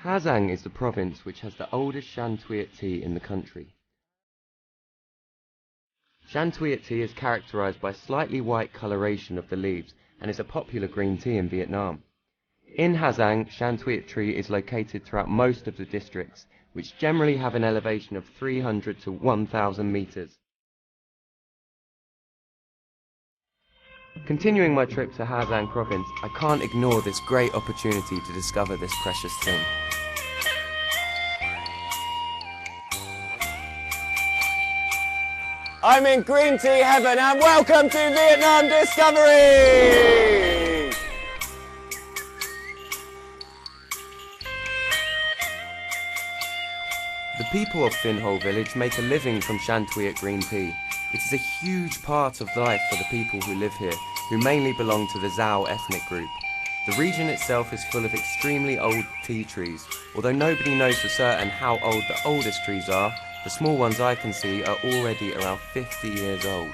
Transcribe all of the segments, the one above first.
Giang is the province which has the oldest Shan Tuyet tea in the country. Shan Tuyet tea is characterized by slightly white coloration of the leaves and is a popular green tea in Vietnam. In Giang, Shan Tuyet tree is located throughout most of the districts, which generally have an elevation of 300 to 1,000 meters. Continuing my trip to Giang province, I can't ignore this great opportunity to discover this precious thing. I'm in green tea heaven and welcome to Vietnam Discovery! The people of Phin Ho village make a living from Shan Tuyet green tea. It is a huge part of life for the people who live here, who mainly belong to the Zhao ethnic group. The region itself is full of extremely old tea trees. Although nobody knows for certain how old the oldest trees are, the small ones I can see are already around 50 years old.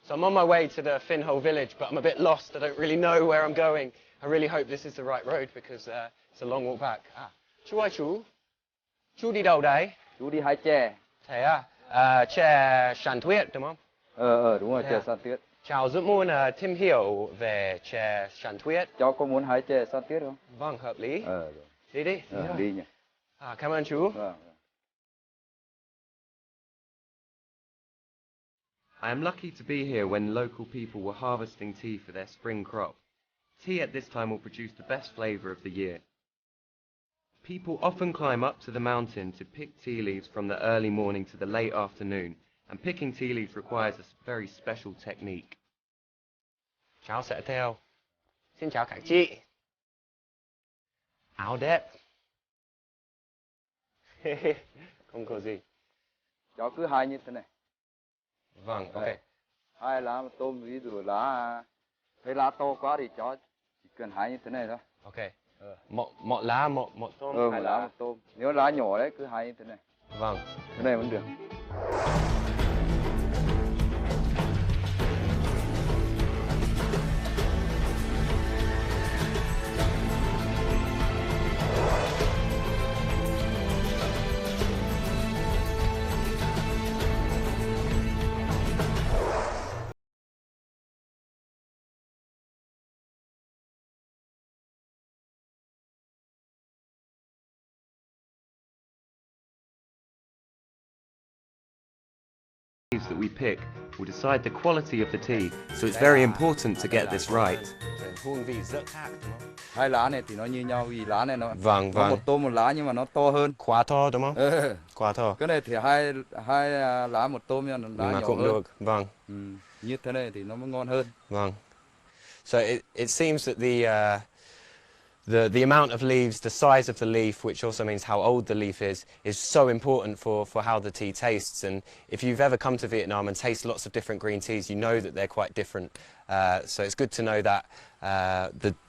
So I'm on my way to the Phin Ho village, but I'm a bit lost. I don't really know where I'm going. I really hope this is the right road because it's a long walk back. Chú ơi chú, chú đi đâu đây? Chú đi hái chè. Thế à? Chè Shan Tuyet đúng không? Đúng rồi, chè Shan Tuyết. Cháu rất muốn tìm hiểu về chè Shan Tuyet. Cháu có muốn hái chè Shan Tuyết không? Vâng, hợp lý. Rồi. Đi đi. Đi nhỉ. Cảm ơn chú. I am lucky to be here when local people were harvesting tea for their spring crop. Tea at this time will produce the best flavor of the year. People often climb up to the mountain to pick tea leaves from the early morning to the late afternoon, and picking tea leaves requires a very special technique. Cháu sẽ theo. Xin chào các chị. Áo đẹp. Không có gì. Cháu cứ hái như thế này. Vâng, ok. Hai lá tôm, ví dụ thấy lá to quá thì cháu chỉ cần hái như thế này thôi. Ok. Một lá, một tôm, hai lá một tôm. Nếu lá nhỏ đấy cứ hái như thế này. Vâng. Thế này vẫn được. Leaves that we pick will decide the quality of the tea, so it's very important to get this right. Hương vị rất khác đúng không? Hai lá này thì nó như nhau vì lá này nó Vâng. một tôm một lá nhưng mà nó to hơn. Quá to đúng không? Quá to. Cái này thì hai lá một tôm nhưng mà lá nhỏ cũng hơn. được. Vâng. Như thế này thì nó mới ngon hơn. Vâng. So it seems that the amount of leaves, the size of the leaf, which also means how old the leaf is so important for how the tea tastes. And if you've ever come to Vietnam and taste lots of different green teas, you know that they're quite different. So it's good to know that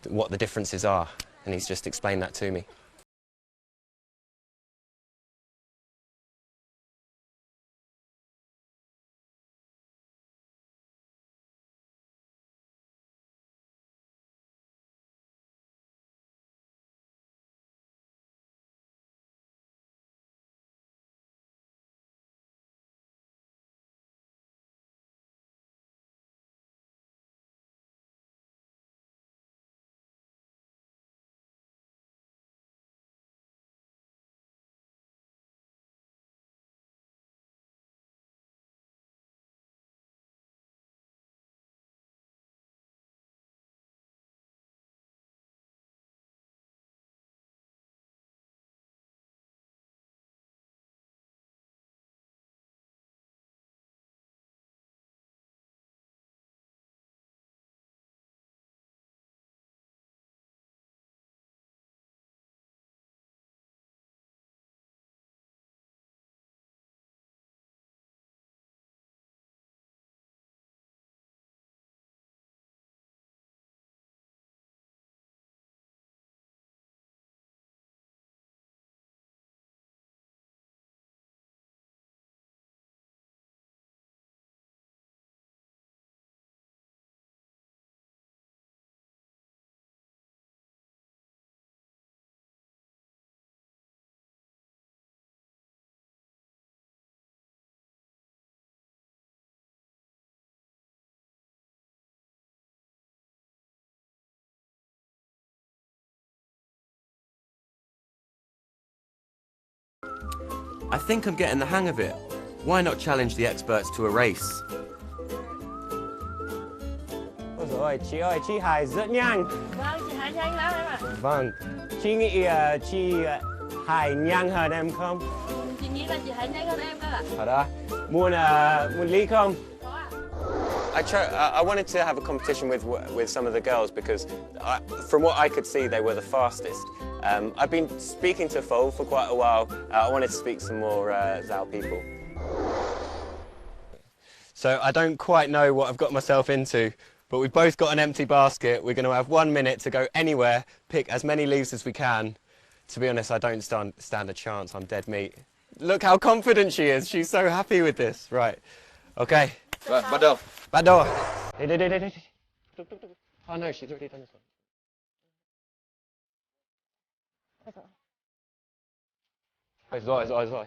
what the differences are. And he's just explained that to me. I think I'm getting the hang of it. Why not challenge the experts to a race? Ôi dồi ôi, chị hài rất nhanh. Vâng, chị hái nhanh lắm em ạ. Vâng, chị nghĩ chị hài nhanh hơn em không? Chị nghĩ là chị hái nhanh hơn em cơ ạ. Thật á? Muốn ly không? Có ạ. I wanted to have a competition with some of the girls because from what I could see they were the fastest. I've been speaking to Pho for quite a while. I wanted to speak some more Zhao people. So I don't quite know what I've got myself into, but we've both got an empty basket. We're going to have 1 minute to go anywhere, pick as many leaves as we can. To be honest, I don't stand a chance. I'm dead meat. Look how confident she is. She's so happy with this. Right. Okay. Vâng, bắt đầu. Bắt đầu. Đây. Oh no, she's already done this one. Rồi.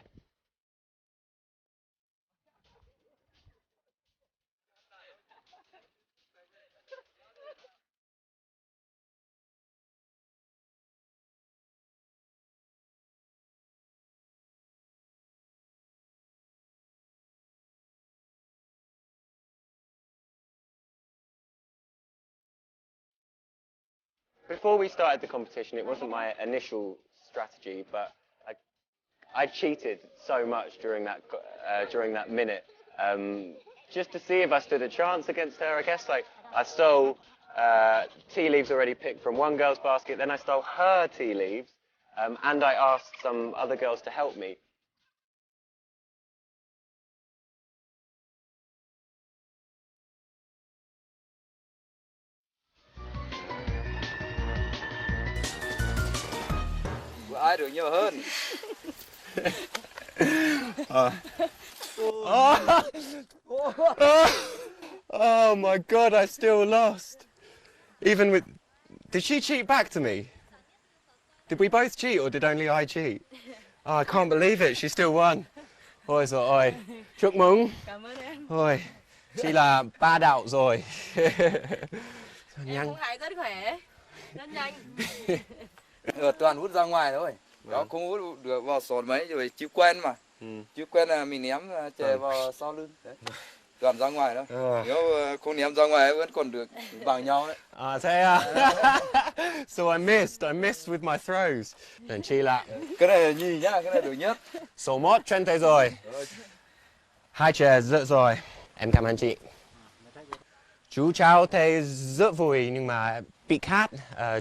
Before we started the competition, it wasn't my initial strategy, but I cheated so much during that minute, just to see if I stood a chance against her. I guess I stole tea leaves already picked from one girl's basket, then I stole her tea leaves, and I asked some other girls to help me. Ai được nhiều hơn? Oh my God, I still lost. Even with... Did she cheat back to me? Did we both cheat or did only I cheat? Oh, I can't believe it, she still won. Ôi dồi ôi, chúc mừng. Cảm ơn em. Ôi, chị là ba đạo rồi. Em cũng hái rất khỏe, rất nhanh. Toàn hút ra ngoài thôi. Đó không hút được vào sọt mấy rồi chứ quen mà. Chứ quen là mình ném chè vào sau lưng. Đấy. Toàn ra ngoài đó. Nếu không ném ra ngoài vẫn còn được bằng nhau đấy. Thế à? So I missed with my throws. Nên chị là... Cái này là nhì nhá, cái này được nhất. Số 1 trên thế rồi. 2 chè rượu rồi. Em cảm ơn chị. Chú cháu thấy rất vui nhưng mà bị khát.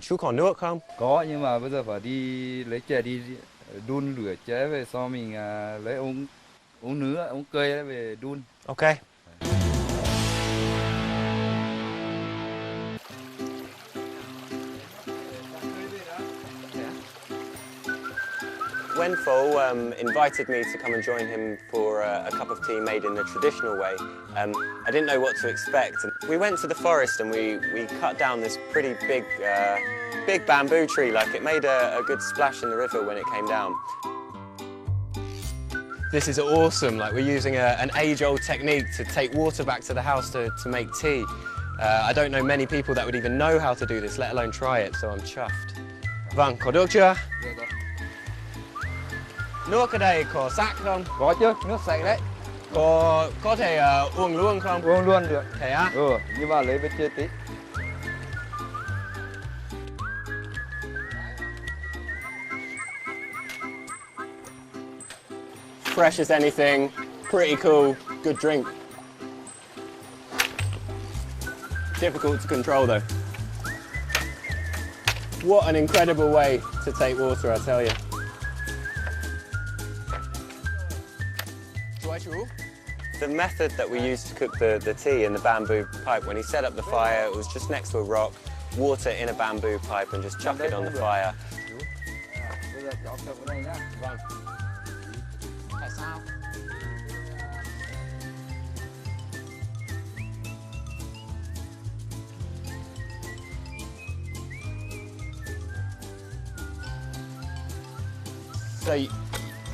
Chú còn nước không? Có nhưng mà bây giờ phải đi lấy chè đi đun lửa chè về sau mình lấy ống cây về đun. Ok. When Pho invited me to come and join him for a cup of tea made in the traditional way, I didn't know what to expect. We went to the forest and we cut down this pretty big bamboo tree. Like it made a good splash in the river when it came down. This is awesome. Like we're using an age-old technique to take water back to the house to make tea. I don't know many people that would even know how to do this, let alone try it. So I'm chuffed. Vâng, có được chưa? Nước ở đây có sạch không? Có chứ, nước sạch đấy. Có thể uống luôn không? Uống luôn được. Thế á? Nhưng mà lấy bên kia tí. Fresh as anything, pretty cool, good drink. Difficult to control though. What an incredible way to take water, I tell you. The method that we used to cook the tea in the bamboo pipe, when he set up the fire, it was just next to a rock, water in a bamboo pipe and just chuck it on the fire. Tại sao? So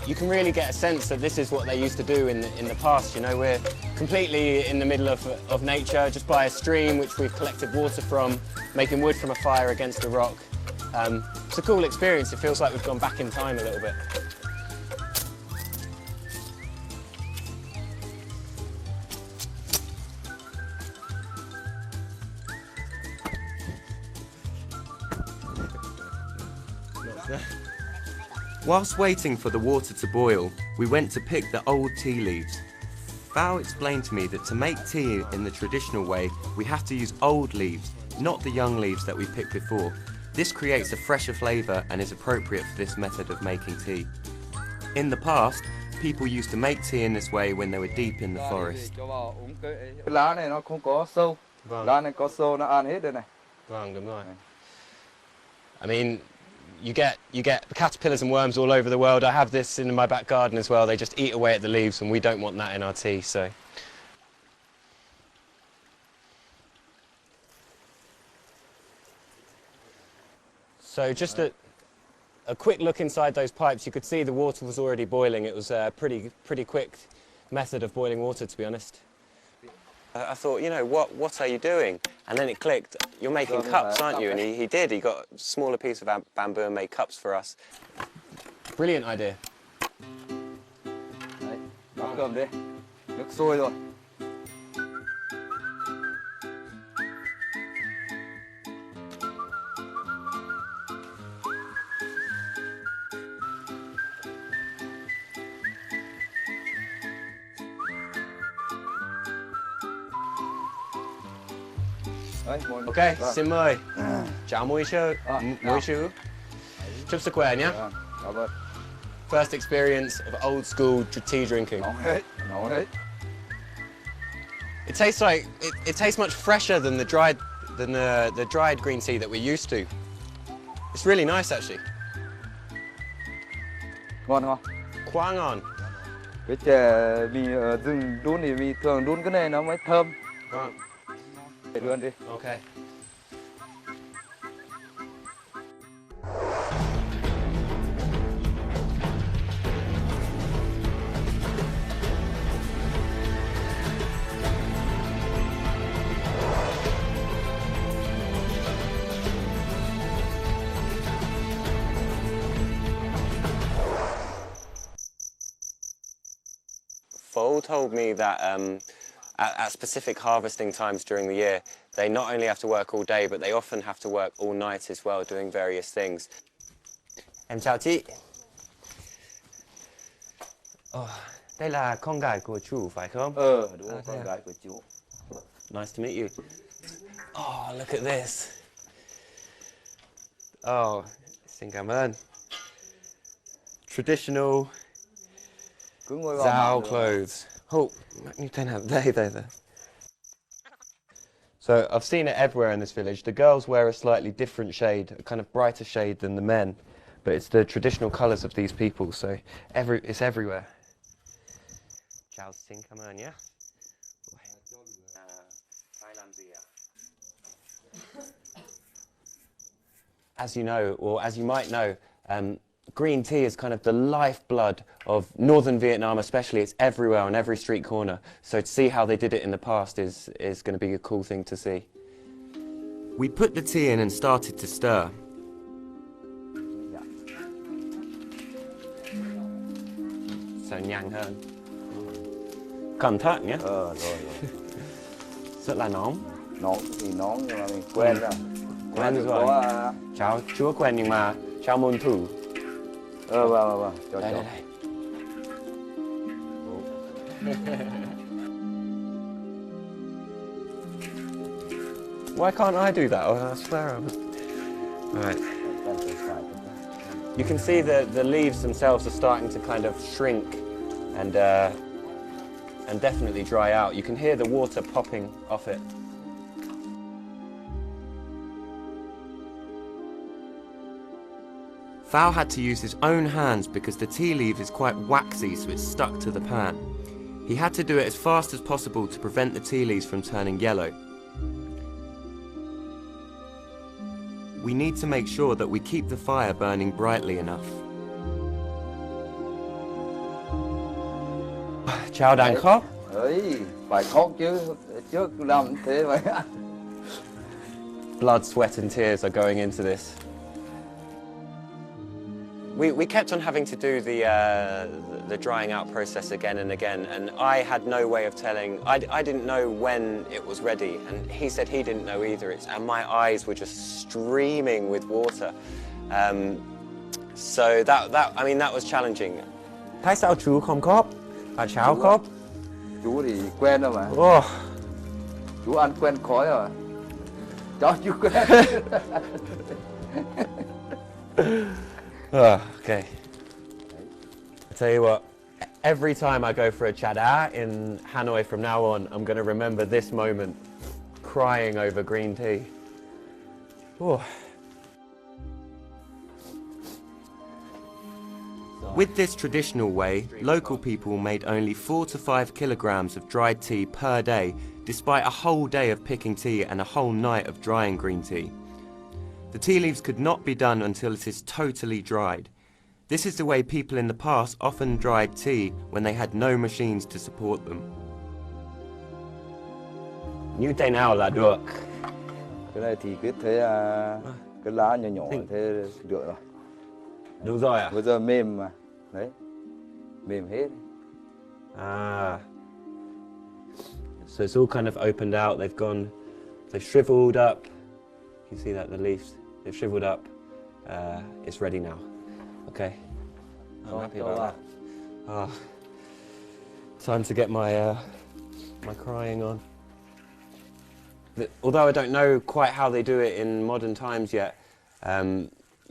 you can really get a sense that this is what they used to do in the past. You know, we're completely in the middle of nature, just by a stream which we've collected water from, making wood from a fire against a rock. It's a cool experience. It feels like we've gone back in time a little bit. Whilst waiting for the water to boil, we went to pick the old tea leaves. Val explained to me that to make tea in the traditional way, we have to use old leaves, not the young leaves that we picked before. This creates a fresher flavour and is appropriate for this method of making tea. In the past, people used to make tea in this way when they were deep in the forest. Cái lá này nó không có sâu. Lá này có sâu nó ăn hết đây này. Vâng, đúng rồi. I mean, you get caterpillars and worms all over the world. I have this in my back garden as well. They just eat away at the leaves, and we don't want that in our tea. So just a quick look inside those pipes. You could see the water was already boiling. It was a pretty quick method of boiling water, to be honest. I thought, you know, what are you doing? And then it clicked. You're making cups, aren't you? And he did. He got a smaller piece of bamboo and made cups for us. Brilliant idea. Đấy, nấu cơm đi. Nước sôi rồi. Ok, xin mời. Chào môi sư. Môi sư. Chúc sức khỏe nhé. Cảm ơn. First experience of old school tea drinking. Nóng hết, nóng hết. It tastes like it tastes much fresher than the dried green tea that we're used to. It's really nice actually. Ngon không? Quá ngon. Cái chè mì ở rừng đun thì mì thường đun cái này nó mới thơm. Vâng. Để luôn đi. Okay. Fo told me that at specific harvesting times during the year, they not only have to work all day, but they often have to work all night as well, doing various things. Em chào chị. Đây là con gái của chú, phải không? Đúng rồi, con gái của chú. Nice to meet you. Oh, look at this. Oh, xin cảm ơn. Traditional Zhao clothes. Oh, you don't have they. So I've seen it everywhere in this village. The girls wear a slightly different shade, a kind of brighter shade than the men, but it's the traditional colours of these people, so it's everywhere. Chào xin cảm ơn nhé. As you know, or as you might know, green tea is kind of the lifeblood of northern Vietnam especially. It's everywhere on every street corner. So to see how they did it in the past is going to be a cool thing to see. We put the tea in and started to stir. So nhanh hơn. Cẩn thận nhé. Rồi. Rất là nóng. Nóng thì nóng nhưng mà mình quen rồi. Quen rồi. Cháu chưa quen nhưng mà cháu muốn thử. Vâng. Cho đây. Why can't I do that? Oh, I swear I was. Right. You can see the leaves themselves are starting to kind of shrink and definitely dry out. You can hear the water popping off it. Phao had to use his own hands because the tea leaf is quite waxy, so it's stuck to the pan. He had to do it as fast as possible to prevent the tea leaves from turning yellow. We need to make sure that we keep the fire burning brightly enough. Chào đang khóc. Ấy, phải khóc chứ, trước làm thế vậy. Blood, sweat and tears are going into this. We kept on having to do the drying out process again and again, and I had no way of telling. I didn't know when it was ready, and he said he didn't know either. And my eyes were just streaming with water. So I mean that was challenging. Tại sao chú không khóc? Và cháu khóc? Chú thì quen rồi mà. Oh. Chú ăn quen khói rồi. Cháu chưa quen. Okay. I tell you what, every time I go for a chada in Hanoi from now on, I'm going to remember this moment, crying over green tea. Oh. With this traditional way, local people made only 4 to 5 kilograms of dried tea per day, despite a whole day of picking tea and a whole night of drying green tea. The tea leaves could not be done until it is totally dried. This is the way people in the past often dried tea when they had no machines to support them. Như thế nào là được? Cái này thì cứ thế cái lá nhỏ nhỏ thế được rồi. Đúng rồi à? Bây giờ mềm mà. Đấy. Mềm hết. Ah. So it's all kind of opened out. They've shriveled up. You see that, the leaves, they've shriveled up. It's ready now. Okay. I'm happy about that. Ah. Time to get my my crying on. Although I don't know quite how they do it in modern times yet,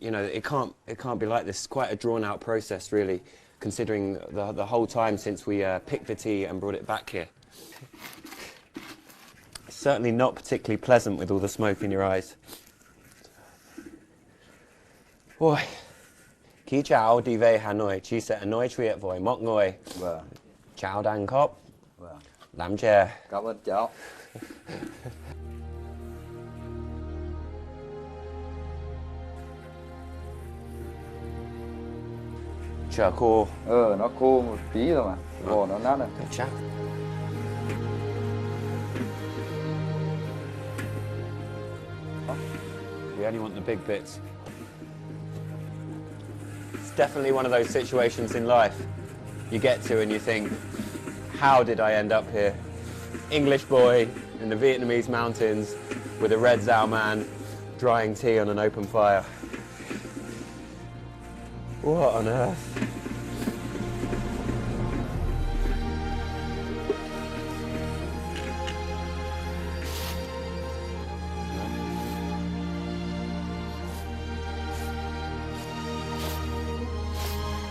you know, it can't be like this. It's quite a drawn-out process, really, considering the whole time since we picked the tea and brought it back here. It's certainly not particularly pleasant with all the smoke in your eyes. Ôi, khi cháu đi về Hà Nội, chị sẽ nói chuyện với mọi người. Vâng. Cháu đang khóc. Vâng. Làm chè. Cảm ơn cháu. Chờ khô. Nó khô một tí rồi mà. Vỏ nó nát rồi. Chắc. We only want the big bits. It's definitely one of those situations in life you get to and you think, how did I end up here? English boy in the Vietnamese mountains with a red Zao man drying tea on an open fire. What on earth?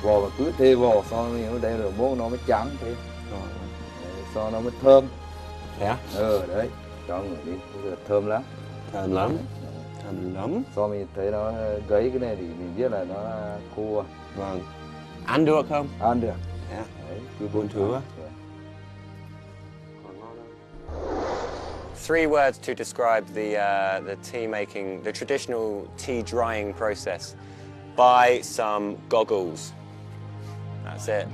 Vỏ cứ thế vỏ sau mình đây là bố nó mới trắng thế. Sau nó mới thơm. Thế á? Đấy. Cho người đi. Bây giờ thơm lắm. Thơm lắm. Thơm lắm. Sau mình thấy nó gấy cái này thì mình biết là nó khô. Vâng. Ăn được không? Ăn được. Đấy. Đấy. Cứ buồn thứ á. 3 words to describe the tea making, the traditional tea drying process. Buy some goggles. That's it.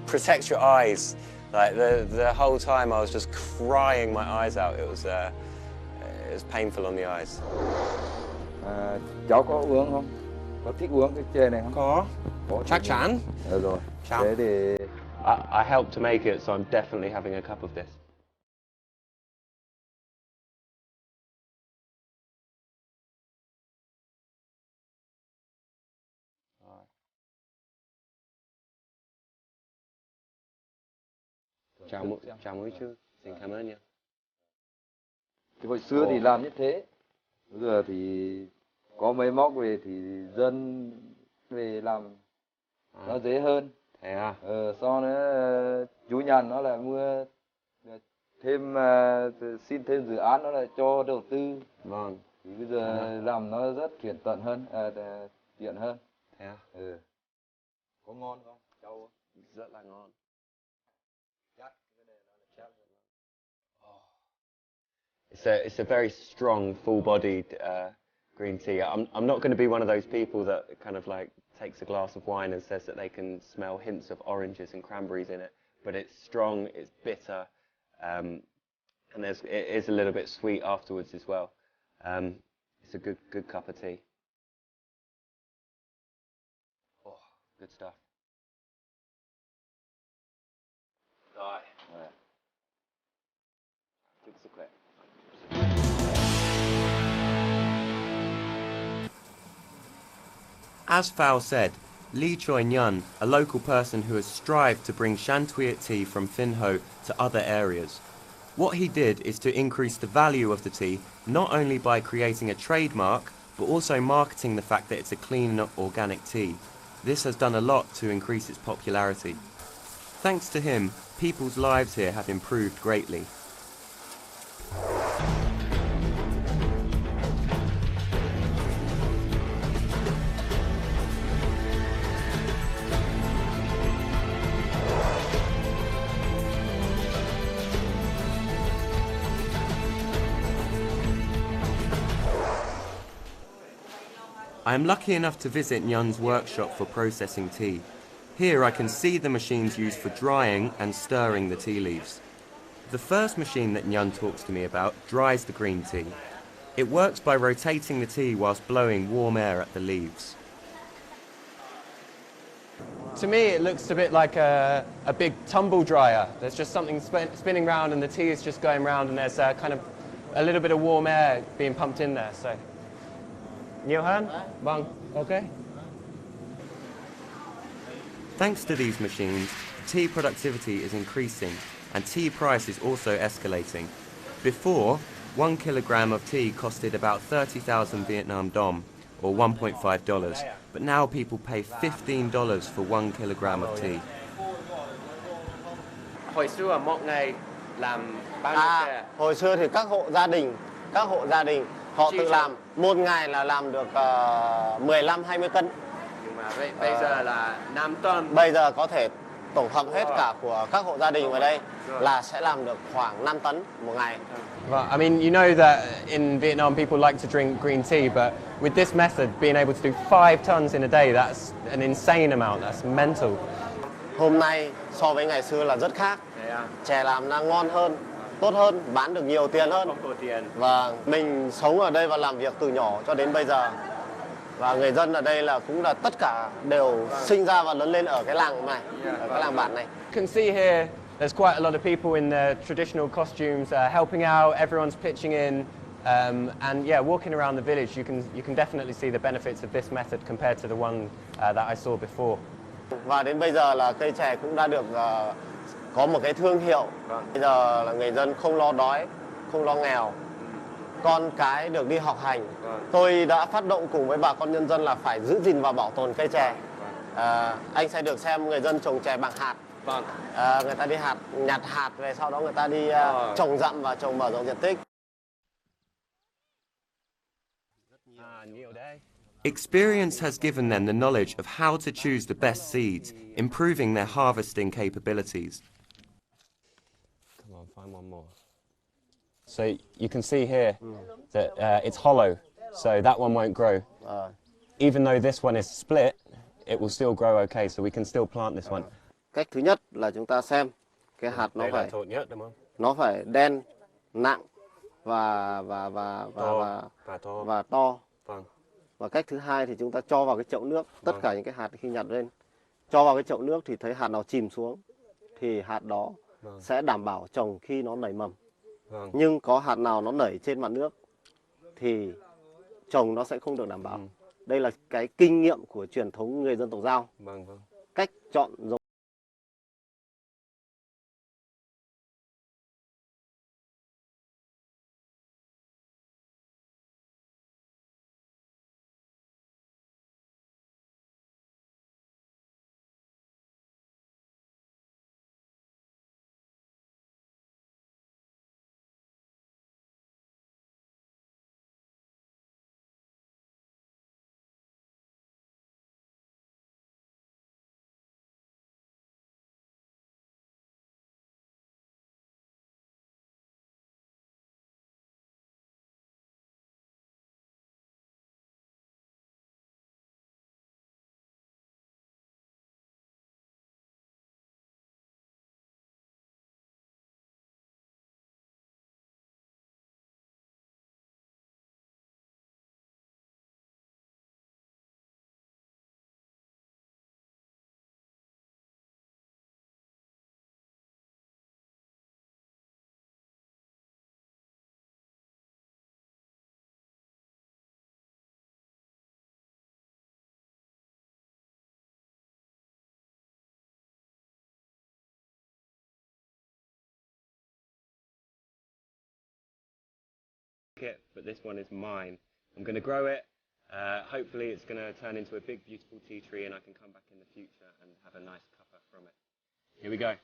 Protect your eyes. Like the whole time I was just crying my eyes out. It was painful on the eyes. Cháu có uống không? Có thích uống cái chè này không? Có. Chắc chắn. Rồi. Chào. Thế thì I helped to make it, so I'm definitely having a cup of this. Chào mỗi chú. Xin cảm ơn nha. thì hồi xưa thì làm như thế. Bây giờ thì có máy móc về thì dân về làm nó dễ hơn. Thế à? Sau nữa chú Nhàn nó là mua thêm xin thêm dự án, nó là cho đầu tư. Vâng. Thì bây giờ làm nó rất tiện tận hơn, tiện hơn. Thế à? Có ngon không? Cháu rất là ngon. It's a very strong, full-bodied green tea. I'm not going to be one of those people that kind of like takes a glass of wine and says that they can smell hints of oranges and cranberries in it. But it's strong, it's bitter, and it is a little bit sweet afterwards as well. It's a good cup of tea. Oh, good stuff. Rồi. Chúc sức khỏe. As Phao said, Lee Choi Nyun, a local person who has strived to bring Shan Tuyet tea from Phin Ho to other areas. What he did is to increase the value of the tea, not only by creating a trademark, but also marketing the fact that it's a clean organic tea. This has done a lot to increase its popularity. Thanks to him, people's lives here have improved greatly. I am lucky enough to visit Nyun's workshop for processing tea. Here I can see the machines used for drying and stirring the tea leaves. The first machine that Nyun talks to me about dries the green tea. It works by rotating the tea whilst blowing warm air at the leaves. To me, it looks a bit like a big tumble dryer. There's just something spinning round and the tea is just going round and there's kind of a little bit of warm air being pumped in there. So, nhiều hơn? Vâng, okay. Thanks to these machines, tea productivity is increasing and tea price is also escalating. Before, 1 kilogram of tea costed about 30,000 Vietnam dong, or $1.5, but now people pay $15 for 1 kilogram of tea. Hồi xưa một ngày làm bao nhiêu chè? Hồi xưa thì các hộ gia đình họ tự làm, một ngày là làm được 15-20 cân. Nhưng mà bây giờ là 5 tấn. Bây giờ có thể tổng hợp hết cả của các hộ gia đình ở đây là sẽ làm được khoảng 5 tấn một ngày. Well, I mean, you know that in Vietnam people like to drink green tea, but with this method, being able to do 5 tons in a day, that's an insane amount. That's mental. Hôm nay so với ngày xưa là rất khác. Chè làm đang ngon hơn, tốt hơn, bán được nhiều tiền hơn. Và mình sống ở đây và làm việc từ nhỏ cho đến bây giờ. Và người dân ở đây là cũng là tất cả đều sinh ra và lớn lên ở cái làng này, ở cái làng bản này. You can see here, there's quite a lot of people in their traditional costumes helping out. Everyone's pitching in, and yeah, walking around the village, you can definitely see the benefits of this method compared to the one that I saw before. Và đến bây giờ là cây chè cũng đã được có một cái thương hiệu. Bây giờ là người dân không lo đói, không lo nghèo. Con cái được đi học hành. Tôi đã phát động cùng với bà con nhân dân là phải giữ gìn và bảo tồn cây chè. Anh sẽ được xem người dân trồng chè bằng hạt. Người ta đi nhặt hạt về sau đó người ta đi trồng dặm và trồng mở rộng diện tích. Experience has given them the knowledge of how to choose the best seeds, improving their harvesting capabilities. Come on, find one more. So you can see here that it's hollow, so that one won't grow. Even though this one is split, it will still grow okay, so we can still plant this one. Cách thứ nhất là chúng ta xem cái hạt nó phải đen, nặng và to. Và cách thứ hai thì chúng ta cho vào cái chậu nước, tất cả những cái hạt khi nhặt lên, cho vào cái chậu nước thì thấy hạt nào chìm xuống thì hạt đó sẽ đảm bảo trồng khi nó nảy mầm. Nhưng có hạt nào nó nảy trên mặt nước thì trồng nó sẽ không được đảm bảo. Đây là cái kinh nghiệm của truyền thống người dân tộc Dao. Cách chọn giống it, but this one is mine. I'm going to grow it. Hopefully it's going to turn into a big, beautiful tea tree and I can come back in the future and have a nice cuppa from it. Here we go.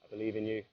I believe in you.